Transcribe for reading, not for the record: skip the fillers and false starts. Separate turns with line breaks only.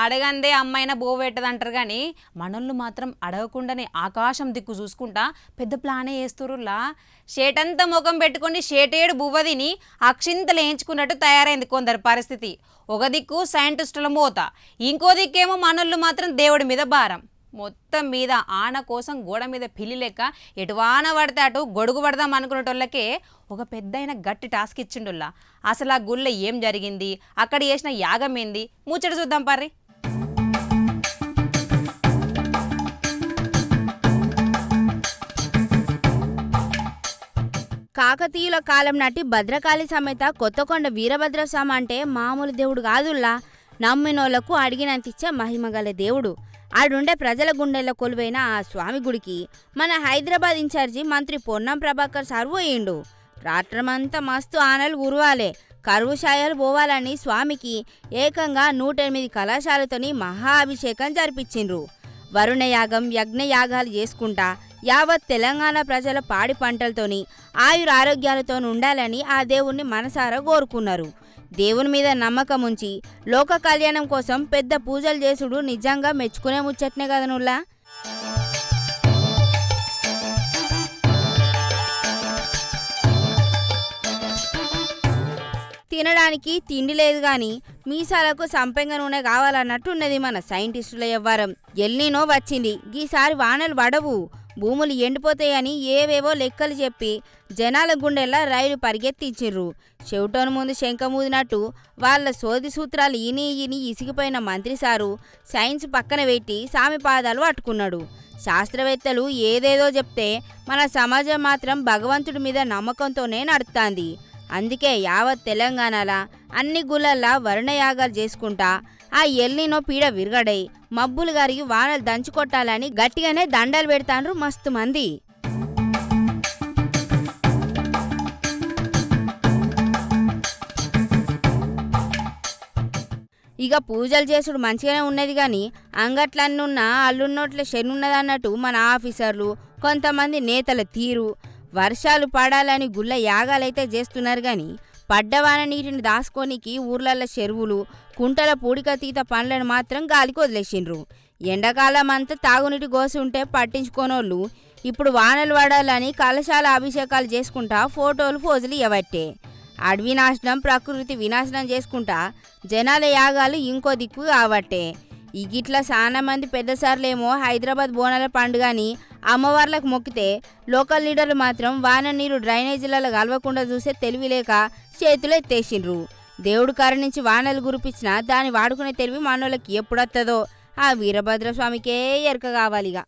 అడగందే అమ్మాయిన బోవెట్టదంటారు కానీ మనోళ్ళు మాత్రం అడగకుండానే ఆకాశం దిక్కు చూసుకుంటా పెద్ద ప్లానే వేస్తురులా. షేటంతా ముఖం పెట్టుకొని షేటేడు బువ్వదిని అక్షింతలు వేయించుకున్నట్టు తయారైంది కొందరి పరిస్థితి. ఒక దిక్కు సైంటిస్టుల మోత, ఇంకో దిక్కేమో మనోళ్ళు మాత్రం దేవుడి మీద భారం. మొత్తం మీద ఆన కోసం గోడ మీద పిల్లి లెక్క ఎటువాన పడితే అటు గొడుగు పడదాం అనుకునేటోళ్ళకే ఒక పెద్దయిన గట్టి టాస్క్ ఇచ్చిండుల్లా. అసలు ఆ గుళ్ళ ఏం జరిగింది, అక్కడ చేసిన యాగం ఏంది, ముచ్చట చూద్దాం పర్రి.
కాకతీయుల కాలం నాటి భద్రకాళి సమేత కొత్తకొండ వీరభద్రస్వామి అంటే మామూలు దేవుడు కాదుల్లా. నమ్మినోళ్లకు అడిగినంతిచ్చే మహిమగల దేవుడు. ఆడుండే ప్రజల గుండెల్లో కొలువైన ఆ స్వామి గుడికి మన హైదరాబాద్ ఇన్ఛార్జి మంత్రి పొన్నం ప్రభాకర్ సార్ పోయిండు. రాత్రమంతా మస్తు ఆనలు గురవాలే, కరువు ఛాయలు పోవాలని స్వామికి ఏకంగా 108 కళాశాలతోని మహా అభిషేకం జరిపించిండ్రు. వరుణయాగం యజ్ఞయాగాలు చేసుకుంటా యావత్ తెలంగాణ ప్రజల పాడి పంటలతోని ఆయురారోగ్యాలతో ఉండాలని ఆ దేవుణ్ణి మనసారా కోరుకున్నారు. దేవుని మీద నమ్మకం ఉంచి లోక కళ్యాణం కోసం పెద్ద పూజలు చేసుడు నిజంగా మెచ్చుకునే ముచ్చట్నే కదా నుల్లా. తినడానికి తిండి లేదు గాని మీసాలకు సంపెంగ నూనె కావాలన్నట్టున్నది మన సైంటిస్టుల వ్యవహారం. ఎల్నినో వచ్చింది, ఈసారి వానలు పడవు, భూములు ఎండిపోతాయని ఏవేవో లెక్కలు చెప్పి జనాల గుండెల్లా రైలు పరిగెత్తించిర్రు. చెవిటోను ముందు శంఖమూదినట్టు వాళ్ళ సోది సూత్రాలు ఈని ఇసిగిపోయిన మంత్రి సారు సైన్స్ పక్కన పెట్టి సామి పాదాలు పట్టుకున్నాడు. శాస్త్రవేత్తలు ఏదేదో చెప్తే మన సమాజం మాత్రం భగవంతుడి మీద నమ్మకంతోనే నడుస్తుంది. అందుకే యావత్ తెలంగాణలా అన్ని గుళ్ళల్లా వరుణయాగాలు చేసుకుంటా ఆ ఎల్నినో పీడ విరగడై మబ్బులు గారికి వానలు దంచుకొట్టాలని గట్టిగానే దండాలు పెడతాండ్రు మస్తు మంది. ఇక పూజలు చేసుడు మంచిగానే ఉన్నది కానీ అంగట్లన్నున్నా అల్లున్నోట్ల శనున్నదన్నట్టు మన ఆఫీసర్లు కొంతమంది నేతల తీరు. వర్షాలు పడాలని గుళ్ళ యాగాలైతే చేస్తున్నారు కానీ పడ్డవాన నీటిని దాసుకోనికి ఊర్లల్ల చెరువులు కుంటల పూడికతీత పనులను మాత్రం గాలికి వదిలేసిండ్రు. ఎండాకాలం అంతా తాగునీటి గోసి ఉంటే పట్టించుకోనోళ్ళు ఇప్పుడు వానలు పడాలని కలశాల అభిషేకాలు చేసుకుంటా ఫోటోలు ఫోజులు ఇవ్వబట్టే. అడవి నాశనం ప్రకృతి వినాశనం చేసుకుంటా జనాల యాగాలు ఇంకో దిక్కు కాబట్టే. ఈ గిట్ల చాలా మంది పెద్దసార్లేమో హైదరాబాద్ బోనాల పండుగని అమ్మవార్లకు మొక్కితే లోకల్ లీడర్లు మాత్రం వాన నీరు డ్రైనేజీలలో కలవకుండా చూసే తెలివిలేక చేతులు ఎత్తేసిండ్రు. దేవుడు కరుణించి వానలు కురిపించినా దాన్ని వాడుకునే తెలివి మనోళ్ళకి ఎప్పుడొస్తుందో ఆ వీరభద్రస్వామికే ఎరక కావాలిగా.